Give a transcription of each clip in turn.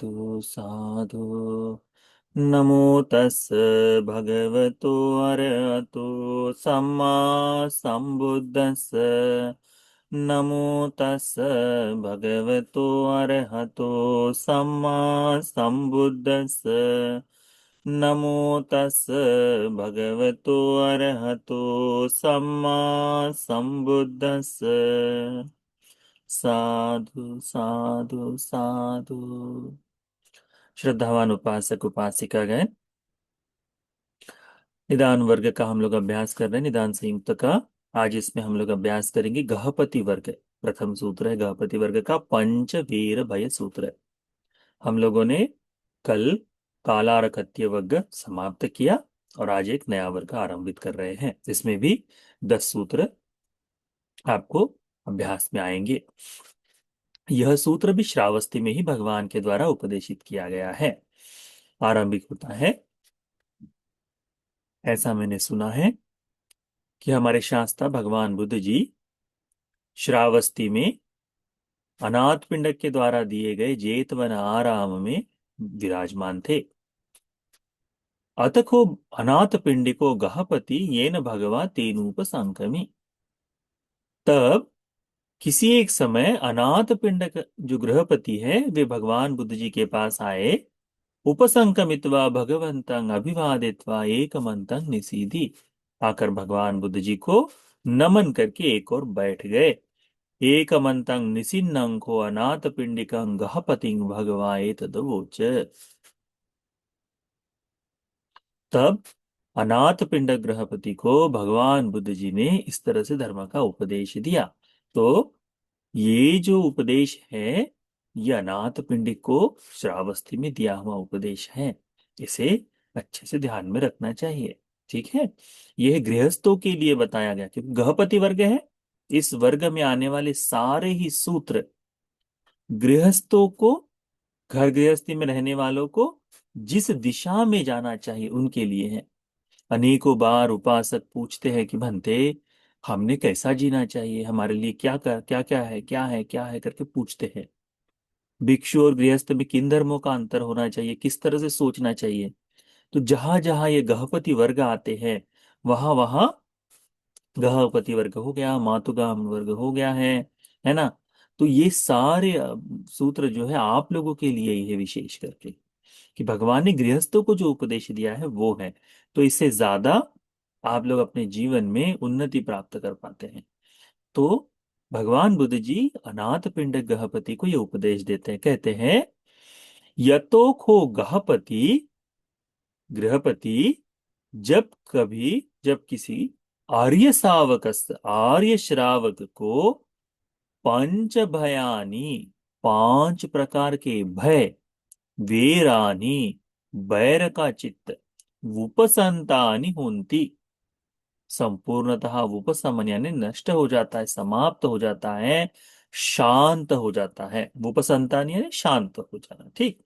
साधु साधु। नमो तस् भगवतो अरहतो सम्मा संबुद्धस्स। नमो तस् भगवतो अरहतो सम्मा संबुद्धस्स। नमो तस् भगवतो अरहतो सम्मा संबुद्धस्स। साधु साधु साधु। श्रद्धावान उपासक उपासिका गए। निदान वर्ग का हम लोग अभ्यास कर रहे हैं, निदान संयुक्त का। आज इसमें हम लोग अभ्यास करेंगे गहपति वर्ग। प्रथम सूत्र है गहपति वर्ग का, पंचवीर भय सूत्र है। हम लोगों ने कल कालारकत्य वर्ग समाप्त किया और आज एक नया वर्ग आरंभित कर रहे हैं। इसमें भी 10 सूत्र आपको अभ्यास में आएंगे। यह सूत्र भी श्रावस्ती में ही भगवान के द्वारा उपदेशित किया गया है। आरंभिक होता है, ऐसा मैंने सुना है कि हमारे शास्त्रा भगवान बुद्ध जी श्रावस्ती में अनाथ पिंडक के द्वारा दिए गए जेतवन आराम में विराजमान थे। अतको अनाथ पिंडिको गहपति येन भगवा तेनूप संकमी। तब किसी एक समय अनाथ पिंडक जो गृहपति है वे भगवान बुद्ध जी के पास आए। उपसंकमित्वा भगवंतं अभिवादित्वा एकमंतं निसीदि। आकर भगवान बुद्ध जी को नमन करके एक और बैठ गए। एकमंतं निसिन्नं को अनाथ पिंडिकं गहपतिं भगवा एतदवोच। तब अनाथ पिंडक गृहपति को भगवान बुद्ध जी ने इस तरह से धर्म का उपदेश दिया। तो ये जो उपदेश है ये अनाथ पिंडिक को श्रावस्ती में दिया हुआ उपदेश है। इसे अच्छे से ध्यान में रखना चाहिए। ठीक है, यह गृहस्थों के लिए बताया गया क्योंकि गृहपति वर्ग है। इस वर्ग में आने वाले सारे ही सूत्र गृहस्थों को, घर गृहस्थी में रहने वालों को जिस दिशा में जाना चाहिए उनके लिए है। अनेकों बार उपासक पूछते हैं कि भंते हमने कैसा जीना चाहिए, हमारे लिए क्या क्या है करके पूछते हैं। भिक्षु और गृहस्थ में किन धर्मों का अंतर होना चाहिए, किस तरह से सोचना चाहिए। तो जहां जहां ये गहपति वर्ग आते हैं वहां वहां गहपति वर्ग हो गया, मातुगाम वर्ग हो गया है ना। तो ये सारे सूत्र जो है आप लोगों के लिए ही है, विशेष करके कि भगवान ने गृहस्थों को जो उपदेश दिया है वो है। तो इससे ज्यादा आप लोग अपने जीवन में उन्नति प्राप्त कर पाते हैं। तो भगवान बुद्ध जी अनाथ पिंड गहपति को ये उपदेश देते हैं, कहते हैं यतो खो गहपति गृहपति। जब किसी आर्य श्रावक को पंच भयानी, 5 प्रकार के भय, वेरानी बैर का चित्त, उपसंतानी होती, संपूर्णतः उपशमन यानी नष्ट हो जाता है, समाप्त हो जाता है, शांत हो जाता है। उपसंतान यानी शांत हो जाना, ठीक,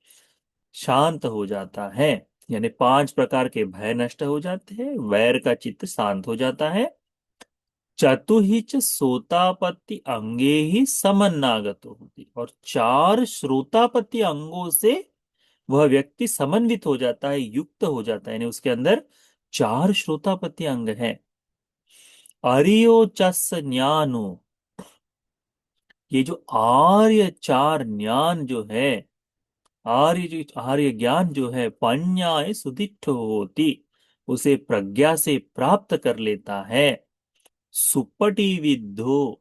शांत हो जाता है। यानी 5 प्रकार के भय नष्ट हो जाते हैं, वैर का चित्त शांत हो जाता है। चतुहिच श्रोतापत्ति अंगे ही समन्नागत होती, और 4 श्रोतापत्ति अंगों से वह व्यक्ति समन्वित हो जाता है, युक्त हो जाता है। यानी उसके अंदर 4 श्रोतापत्ति अंग है। अरियोचस ज्ञानो, ये जो आर्य 4 ज्ञान जो है, आर्य ज्ञान जो है पन्याय सुदिठ होती, उसे प्रज्ञा से प्राप्त कर लेता है। सुपटी विद्धो,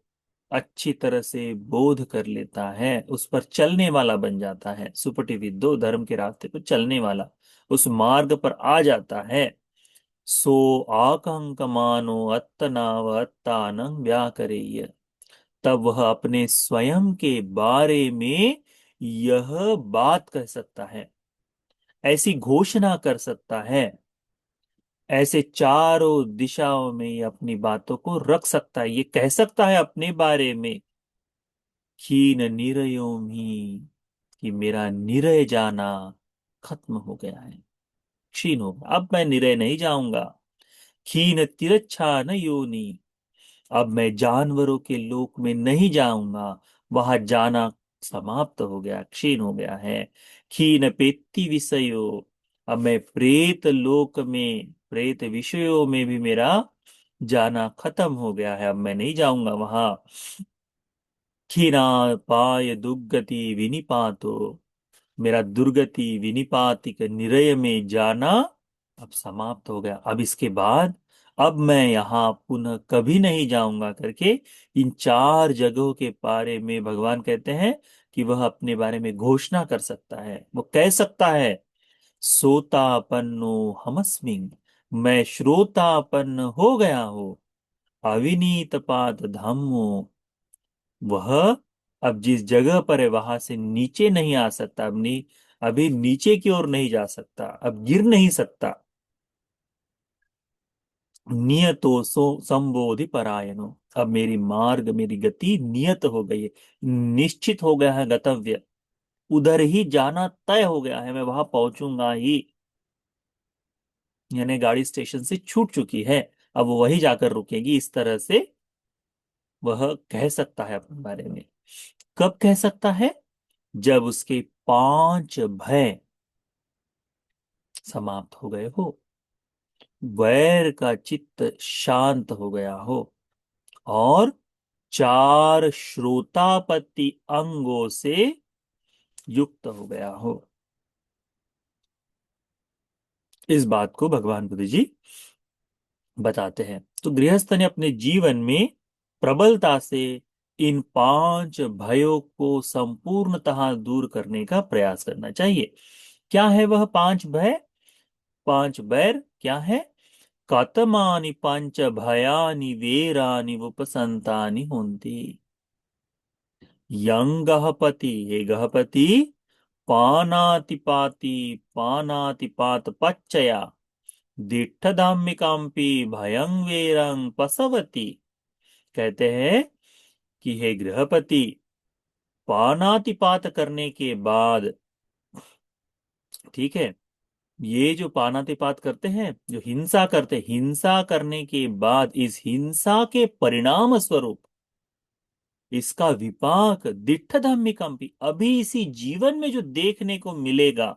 अच्छी तरह से बोध कर लेता है, उस पर चलने वाला बन जाता है। सुपटी विद्धो, धर्म के रास्ते पर चलने वाला, उस मार्ग पर आ जाता है। सो आकांकमानो अत्तनाव अत्तानं व्याकरेय, तब वह अपने स्वयं के बारे में यह बात कह सकता है, ऐसी घोषणा कर सकता है, ऐसे चारों दिशाओं में ये अपनी बातों को रख सकता है। ये कह सकता है अपने बारे में क्षीण निरयोमी, कि मेरा निरय जाना खत्म हो गया है, क्षीण हो गया, अब मैं निरय नहीं जाऊंगा। क्षीण तिरच्छा न योनि, अब मैं जानवरों के लोक में नहीं जाऊंगा, वहां जाना समाप्त हो गया, क्षीण हो गया है। क्षीण पेत्ति विषयो, अब मैं प्रेत लोक में, प्रेत विषयों में भी मेरा जाना खत्म हो गया है, अब मैं नहीं जाऊंगा वहां। क्षीणा पाय दुर्गति विनिपातो, मेरा दुर्गति विनिपातिक निरय में जाना अब समाप्त हो गया। अब इसके बाद अब मैं यहाँ पुनः कभी नहीं जाऊंगा करके इन चार जगहों के बारे में भगवान कहते हैं कि वह अपने बारे में घोषणा कर सकता है। वो कह सकता है, सोतापन्नो हमस्मिं, मैं श्रोतापन्न हो गया हूँ। अविनीत पाद धम्मो, वह अब जिस जगह पर है वहां से नीचे नहीं आ सकता, अभी नीचे की ओर नहीं जा सकता, अब गिर नहीं सकता। नियतो सो संबोधि परायणो, अब मेरी मार्ग, मेरी गति नियत हो गई है, निश्चित हो गया है गंतव्य, उधर ही जाना तय हो गया है, मैं वहां पहुंचूंगा ही। यानी गाड़ी स्टेशन से छूट चुकी है, अब वो वही जाकर रुकेगी, इस तरह से वह कह सकता है अपने बारे में। कब कह सकता है? जब उसके पांच भय समाप्त हो गए हो, वैर का चित्त शांत हो गया हो, और चार श्रोतापति अंगों से युक्त हो गया हो। इस बात को भगवान बुद्ध जी बताते हैं। तो गृहस्थ ने अपने जीवन में प्रबलता से इन पांच भयों को संपूर्णतः दूर करने का प्रयास करना चाहिए। क्या है वह पांच भय? पांच बैर क्या है? कतमानि पंच भयानि वेरानि उपसंतानि होन्ति। यं गहपति, हे गहपति, पानातिपाति पानातिपात पच्चया दिट्ठधाम्मिकाम्पि भयं वेरं पसवती। कहते हैं कि हे गृहपति, पानातिपात करने के बाद, ठीक है, ये जो पानातिपात करते हैं, जो हिंसा करते हैं, हिंसा करने के बाद इस हिंसा के परिणाम स्वरूप इसका विपाक दिट्ठ धम्मिकम्पी, अभी इसी जीवन में जो देखने को मिलेगा,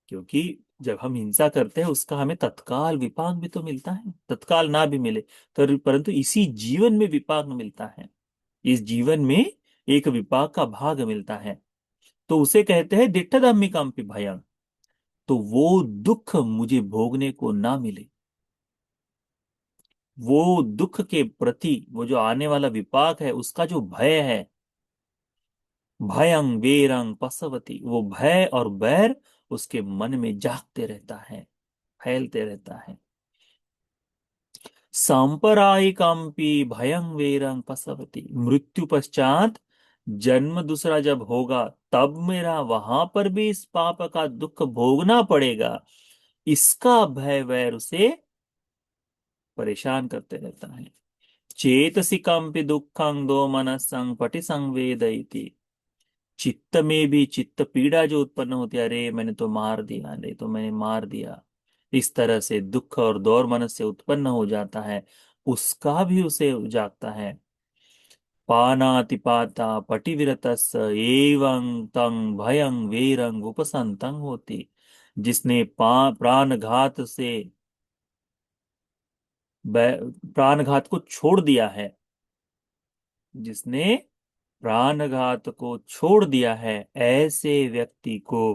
क्योंकि जब हम हिंसा करते हैं उसका हमें तत्काल विपाक भी तो मिलता है, तत्काल ना भी मिले तो परंतु इसी जीवन में विपाक मिलता है, इस जीवन में एक विपाक का भाग मिलता है। तो उसे कहते हैं दिट्ठ धम्मिकम्पी भयं। तो वो दुख मुझे भोगने को ना मिले, वो दुख के प्रति वो जो आने वाला विपाक है उसका जो भय है, भयं वेरं पसवती, वो भय और बैर उसके मन में जागते रहता है, फैलते रहता है। सांपरायिकम्पी भयं वेरं पसवती, मृत्यु पश्चात जन्म दूसरा जब होगा तब मेरा वहां पर भी इस पाप का दुख भोगना पड़ेगा, इसका भय वैर उसे परेशान करते रहता है। चेतसि कंपि दुखं दो मनसं पटि संवेदयति, चित्त में भी चित्त पीड़ा जो उत्पन्न होती है, अरे मैंने तो मार दिया, अरे तो मैंने मार दिया, इस तरह से दुख और दौर मन से उत्पन्न हो जाता है, उसका भी उसे जागता है। पानातिपाता पटिविरतस् एवं तं भयं वेरं उपसंतं होती, जिसने प्राणघात से प्राणघात को छोड़ दिया है, जिसने प्राणघात को छोड़ दिया है, ऐसे व्यक्ति को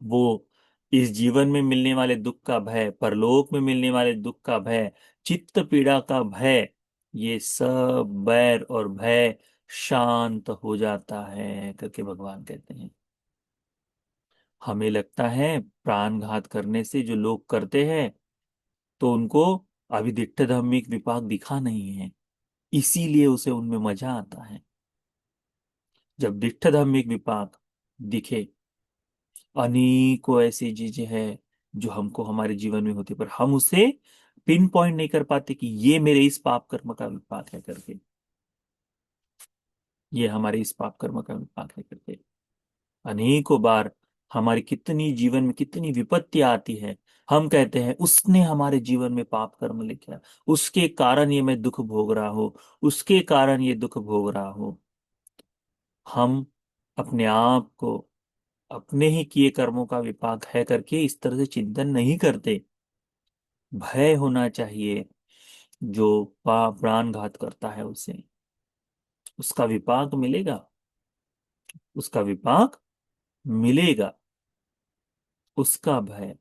वो इस जीवन में मिलने वाले दुख का भय, परलोक में मिलने वाले दुख का भय, चित्त पीड़ा का भय, ये सब बैर और भय शांत हो जाता है करके भगवान कहते हैं। हमें लगता है प्राणघात करने से जो लोग करते हैं तो उनको अभी दिट्ठ धार्मिक विपाक दिखा नहीं है, इसीलिए उसे उनमें मजा आता है। जब दिट्ठ धार्मिक विपाक दिखे, अनेकों ऐसी चीजें हैं जो हमको हमारे जीवन में होती है, पर हम उसे पिन पॉइंट नहीं कर पाते कि ये मेरे इस पाप कर्म का विपाक है करके, ये हमारे इस पाप कर्म का विपाक है करके। अनेकों बार हमारी कितनी जीवन में कितनी विपत्तियां आती है, हम कहते हैं उसने हमारे जीवन में पाप कर्म लिखा, उसके कारण ये मैं दुख भोग रहा हूं, उसके कारण ये दुख भोग रहा हूं। हम अपने आप को अपने ही किए कर्मों का विपाक है करके इस तरह से चिंतन नहीं करते। भय होना चाहिए। जो प्राणघात करता है उसे, उसका विपाक मिलेगा, उसका विपाक मिलेगा। उसका भय,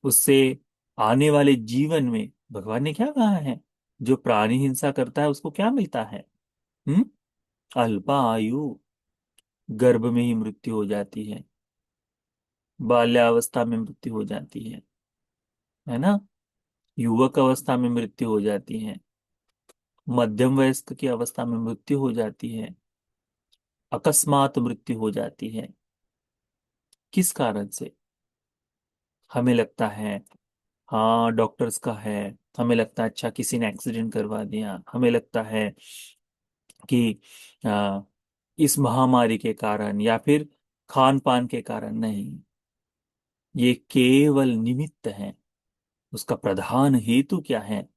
उससे आने वाले जीवन में भगवान ने क्या कहा है, जो प्राणी हिंसा करता है उसको क्या मिलता है? हम्म? अल्पायु, गर्भ में ही मृत्यु हो जाती है, बाल्यावस्था में मृत्यु हो जाती है ना, युवक अवस्था में मृत्यु हो जाती है, मध्यम वयस्क की अवस्था में मृत्यु हो जाती है, अकस्मात मृत्यु हो जाती है। किस कारण से? हमें लगता है हाँ डॉक्टर्स का है, हमें लगता है अच्छा किसी ने एक्सीडेंट करवा दिया, हमें लगता है कि आ, इस महामारी के कारण या फिर खान पान के कारण नहीं। ये केवल निमित्त है। उसका प्रधान हेतु क्या है?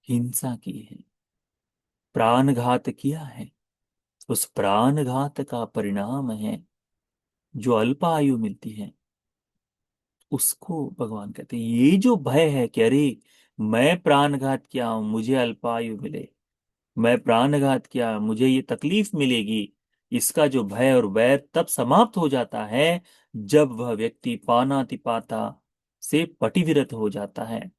हिंसा की है, प्राणघात किया है। उस प्राणघात का परिणाम है जो अल्पायु मिलती है। उसको भगवान कहते हैं ये जो भय है कि अरे मैं प्राणघात किया हूं मुझे अल्पायु मिले, मैं प्राणघात किया मुझे ये तकलीफ मिलेगी, इसका जो भय और वैर तब समाप्त हो जाता है जब वह व्यक्ति पानातिपाता से पटिविरत हो जाता है,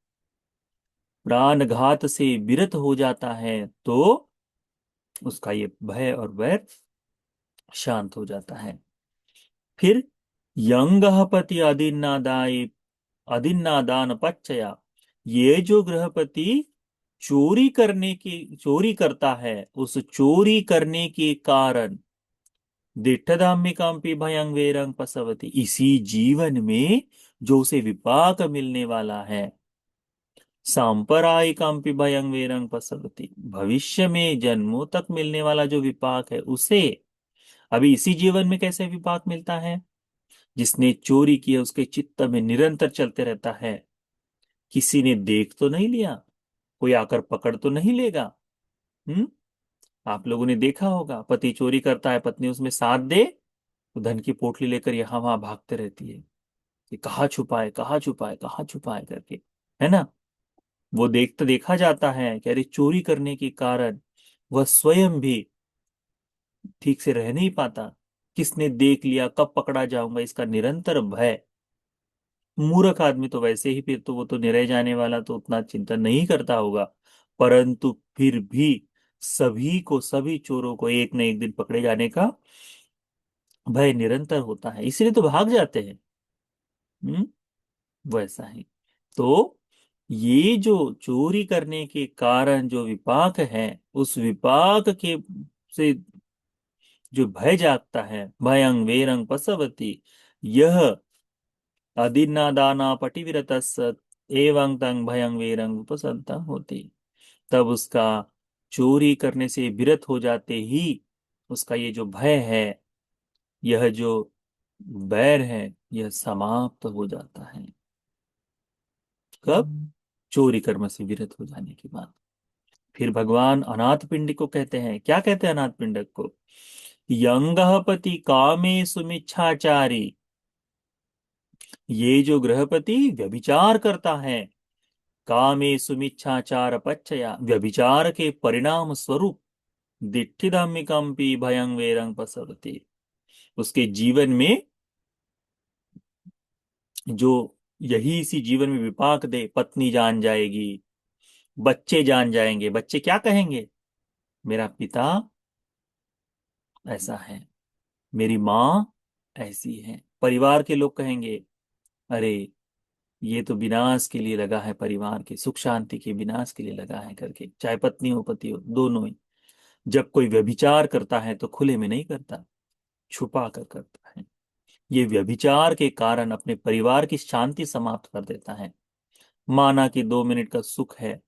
प्राणघात से विरत हो जाता है, तो उसका ये भय और वैर शांत हो जाता है। फिर यंग पति अधिन्नादाय अधिन्नादान पच्चया, ये जो गृहपति चोरी करता है, उस चोरी करने के कारण दिट्ठदाम्मिकाम्पि भयं वेरं पसवती, इसी जीवन में जो उसे विपाक मिलने वाला है, सांपरायिकाम्पि भयं वेरं पसवती, भविष्य में जन्मों तक मिलने वाला जो विपाक है उसे अभी इसी जीवन में कैसे विपाक मिलता है? जिसने चोरी किया उसके चित्त में निरंतर चलते रहता है, किसी ने देख तो नहीं लिया, कोई आकर पकड़ तो नहीं लेगा। हम्म? आप लोगों ने देखा होगा, पति चोरी करता है, पत्नी उसमें साथ दे तो धन की पोटली लेकर यहाँ वहां भागते रहती है कि कहाँ छुपाए कहाँ छुपाए कहाँ छुपाए करके, है ना। वो देखा जाता है कि अरे चोरी करने के कारण वह स्वयं भी ठीक से रह नहीं पाता, किसने देख लिया कब पकड़ा जाऊंगा इसका निरंतर भय। मूर्ख आदमी तो वैसे ही फिर तो वो तो निरह जाने वाला तो उतना चिंता नहीं करता होगा, परंतु फिर भी सभी को, सभी चोरों को एक न एक दिन पकड़े जाने का भय निरंतर होता है, इसलिए तो भाग जाते हैं। हम्म? वैसा ही तो ये जो चोरी करने के कारण जो विपाक है, उस विपाक के से जो भय जागता है, भयं वेरं पसवती, यह अदिन्नादाना पटिविरत एवं तंग भयं वेरं उपसंता होती, तब उसका चोरी करने से विरत हो जाते ही उसका ये जो भय है, यह जो बैर है, यह समाप्त हो जाता है। कब? चोरी कर्म से विरत हो जाने के बाद। फिर भगवान अनाथ पिंड को कहते हैं, क्या कहते हैं अनाथ पिंडक को? यंगः पति कामे सुमिच्छाचारी, ये जो गृहपति व्यभिचार करता है, कामे सुमिच्छाचार पच्चया, व्यभिचार के परिणाम स्वरूप दिट्ठिदम्मिकम्पि भयं वेरं पसरति, उसके जीवन में जो यही इसी जीवन में विपाक दे, पत्नी जान जाएगी, बच्चे जान जाएंगे, बच्चे क्या कहेंगे, मेरा पिता ऐसा है, मेरी माँ ऐसी है, परिवार के लोग कहेंगे अरे ये तो विनाश के लिए लगा है, परिवार के सुख शांति के विनाश के लिए लगा है करके, चाहे पत्नी हो पति हो दोनों ही। जब कोई व्यभिचार करता है तो खुले में नहीं करता, छुपा कर करता है। ये व्यभिचार के कारण अपने परिवार की शांति समाप्त कर देता है। माना कि 2 मिनट का सुख है,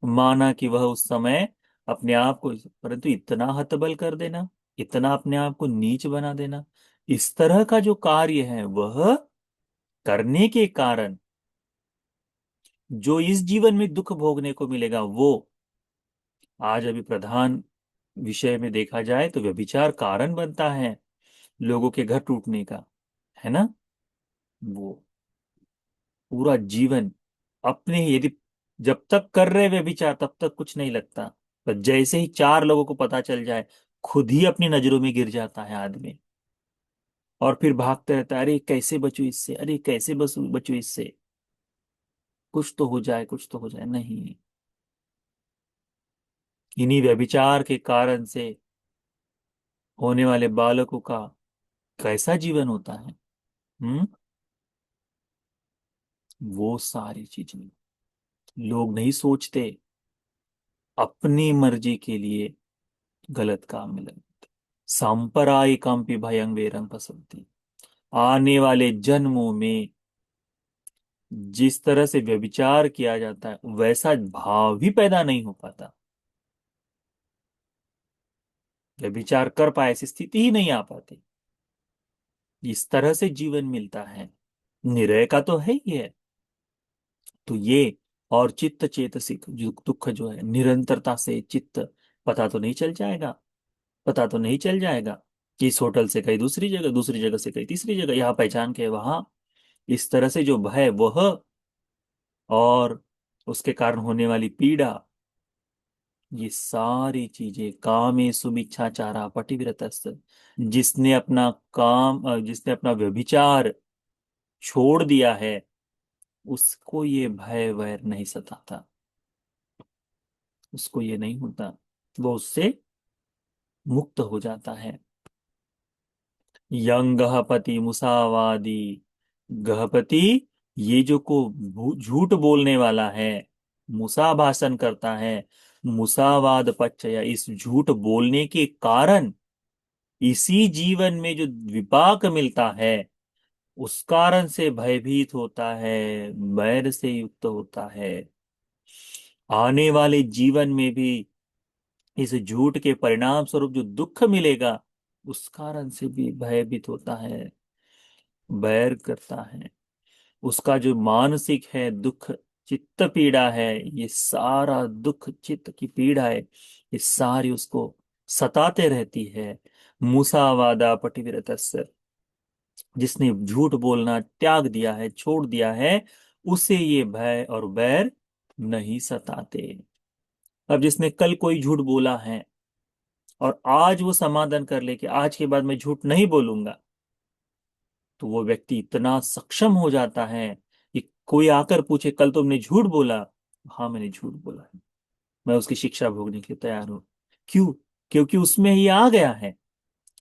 माना कि वह उस समय अपने आप को, परंतु इतना हतबल कर देना, इतना अपने आप को नीच बना देना, इस तरह का जो कार्य है वह करने के कारण जो इस जीवन में दुख भोगने को मिलेगा वो आज अभी प्रधान विषय में देखा जाए तो व्यभिचार कारण बनता है लोगों के घर टूटने का, है ना। वो पूरा जीवन अपने ही, यदि जब तक कर रहे व्यभिचार तब तक कुछ नहीं लगता, पर जैसे ही चार लोगों को पता चल जाए खुद ही अपनी नजरों में गिर जाता है आदमी, और फिर भागते रहता है, अरे कैसे बचूं इससे, अरे कैसे बचूं इससे, कुछ तो हो जाए, कुछ तो हो जाए, नहीं। इन्हीं व्यभिचार के कारण से होने वाले बालकों का कैसा जीवन होता है। हम्म। वो सारी चीजें लोग नहीं सोचते, अपनी मर्जी के लिए गलत काम में लगे। सांप्रदायिकम्पि भयं वेरं पसंती, आने वाले जन्मों में जिस तरह से व्यभिचार किया जाता है वैसा भाव भी पैदा नहीं हो पाता, व्यभिचार कर पाए ऐसी स्थिति ही नहीं आ पाती। इस तरह से जीवन मिलता है, निरय का तो है ही है। तो ये, और चित्त चेतसिक जो दुख जो है, निरंतरता से चित्त, पता तो नहीं चल जाएगा, पता तो नहीं चल जाएगा कि इस होटल से कहीं दूसरी जगह, दूसरी जगह से कहीं तीसरी जगह, यहाँ पहचान के वहां, इस तरह से जो भय वह, और उसके कारण होने वाली पीड़ा, ये सारी चीजें कामे सुमिच्छाचारा पटिव्रतस्त, जिसने अपना जिसने अपना व्यभिचार छोड़ दिया है उसको ये भय वैर नहीं सताता, उसको ये नहीं होता, वो उससे मुक्त हो जाता है। यंग गहपति मुसावादी, गहपति, ये जो झूठ बोलने वाला है, मुसा भाषण करता है, मुसावाद पच्चय, इस झूठ बोलने के कारण इसी जीवन में जो विपाक मिलता है उस कारण से भयभीत होता है, बैर से युक्त होता है, आने वाले जीवन में भी इस झूठ के परिणाम स्वरूप जो दुख मिलेगा उस कारण से भी भयभीत होता है, बैर करता है। उसका जो मानसिक है दुख, चित्त पीड़ा है, ये सारा दुख चित्त की पीड़ा है, ये सारी उसको सताते रहती है। मुसावादा पटिविरतस्य, जिसने झूठ बोलना त्याग दिया है, छोड़ दिया है, उसे ये भय और बैर नहीं सताते। अब जिसने कल कोई झूठ बोला है और आज वो समाधान कर ले कि आज के बाद मैं झूठ नहीं बोलूंगा, तो वो व्यक्ति इतना सक्षम हो जाता है कि कोई आकर पूछे कल तुमने झूठ बोला, हाँ मैंने झूठ बोला है, मैं उसकी शिक्षा भोगने के लिए तैयार हूं। क्यों? क्योंकि उसमें ये आ गया है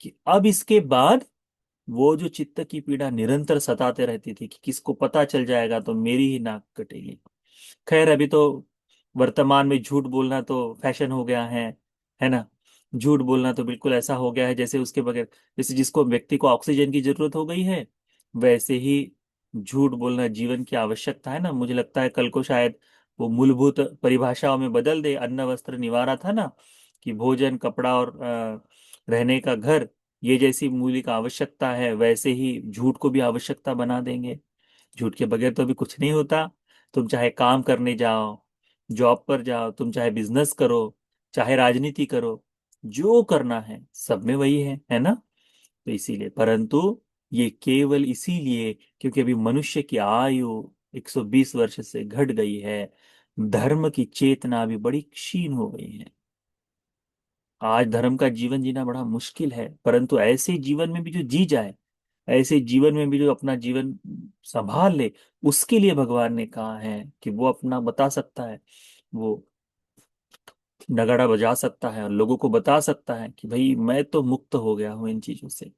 कि अब इसके बाद वो जो चित्त की पीड़ा निरंतर सताते रहती थी कि किसको पता चल जाएगा तो मेरी ही नाक कटेगी। खैर अभी तो वर्तमान में झूठ बोलना तो फैशन हो गया है ना। झूठ बोलना तो बिल्कुल ऐसा हो गया है जैसे उसके बगैर, जैसे जिसको व्यक्ति को ऑक्सीजन की जरूरत हो गई है, वैसे ही झूठ बोलना जीवन की आवश्यकता है ना। मुझे लगता है कल को शायद वो मूलभूत परिभाषाओं में बदल दे, अन्न वस्त्र निवारा था ना, कि भोजन कपड़ा और रहने का घर, ये जैसी मौलिक आवश्यकता है वैसे ही झूठ को भी आवश्यकता बना देंगे। झूठ के बगैर तो अभी कुछ नहीं होता। तुम चाहे काम करने जाओ, जॉब पर जाओ, तुम चाहे बिजनेस करो, चाहे राजनीति करो, जो करना है सब में वही है ना। तो इसीलिए, परंतु ये केवल इसीलिए क्योंकि अभी मनुष्य की आयु 120 वर्ष से घट गई है, धर्म की चेतना भी बड़ी क्षीण हो गई है। आज धर्म का जीवन जीना बड़ा मुश्किल है, परंतु ऐसे जीवन में भी जो जी जाए, ऐसे जीवन में भी जो अपना जीवन संभाल ले, उसके लिए भगवान ने कहा है कि वो अपना बता सकता है, वो नगाड़ा बजा सकता है और लोगों को बता सकता है कि भाई मैं तो मुक्त हो गया हूं इन चीजों से,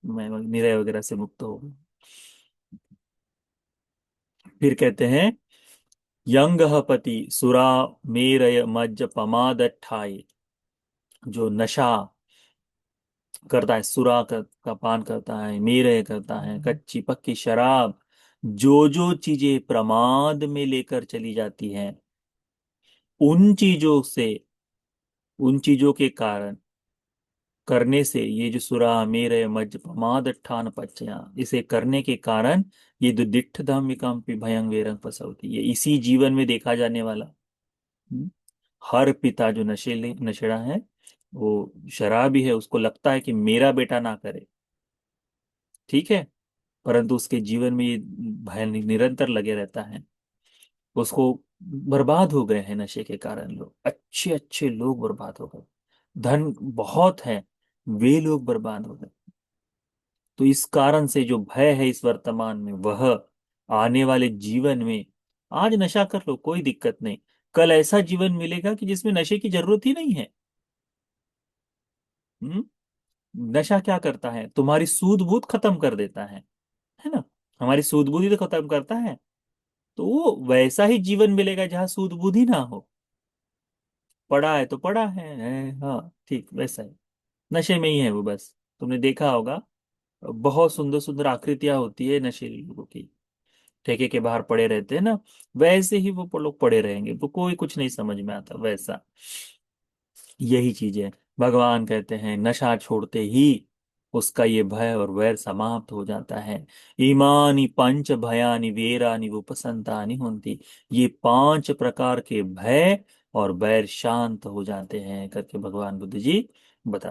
मैं निरय वगैरह से मुक्त हो गया। फिर कहते हैं, यंग पति सुरा मेरय मज्ज पमादट्ठाय, जो नशा करता है, सुरा का पान करता है, मेरय करता है, कच्ची पक्की शराब, जो चीजें प्रमाद में लेकर चली जाती हैं, उन चीजों से, उन चीजों के कारण करने से, ये जो सुरा मेरय मज्ज पमादट्ठान पच्चया, इसे करने के कारण ये जो दिट्ठ धामिकम भयं वेरंग पसवती, ये इसी जीवन में देखा जाने वाला। हम्म, हर पिता जो नशेले नशेड़ा है, वो शराबी है, उसको लगता है कि मेरा बेटा ना करे, ठीक है, परंतु उसके जीवन में ये भय निरंतर लगे रहता है। उसको, बर्बाद हो गए हैं नशे के कारण लोग, अच्छे अच्छे लोग बर्बाद हो गए, धन बहुत है, वे लोग बर्बाद हो गए। तो इस कारण से जो भय है इस वर्तमान में, वह आने वाले जीवन में, आज नशा कर लो कोई दिक्कत नहीं, कल ऐसा जीवन मिलेगा कि जिसमें नशे की जरूरत ही नहीं है। हम्म। नशा क्या करता है, तुम्हारी सूझ बूझ खत्म कर देता है ना, हमारी सूझ बूझ ही तो खत्म करता है। तो वो वैसा ही जीवन मिलेगा जहां सूझ बूझ ही ना हो, पड़ा है तो पड़ा है, हाँ ठीक वैसा ही, नशे में ही है वो बस। तुमने देखा होगा, बहुत सुंदर सुंदर आकृतियां होती है नशेली लोगों की, ठेके के बाहर पड़े रहते हैं ना, वैसे ही वो लोग पड़े रहेंगे, वो कोई कुछ नहीं समझ में आता वैसा। यही चीज है, भगवान कहते हैं नशा छोड़ते ही उसका ये भय और वैर समाप्त हो जाता है। ईमानी पंच भयानि वीरानि उपसंतानि होती, ये पांच प्रकार के भय और वैर शांत हो जाते हैं करके भगवान बुद्ध जी बता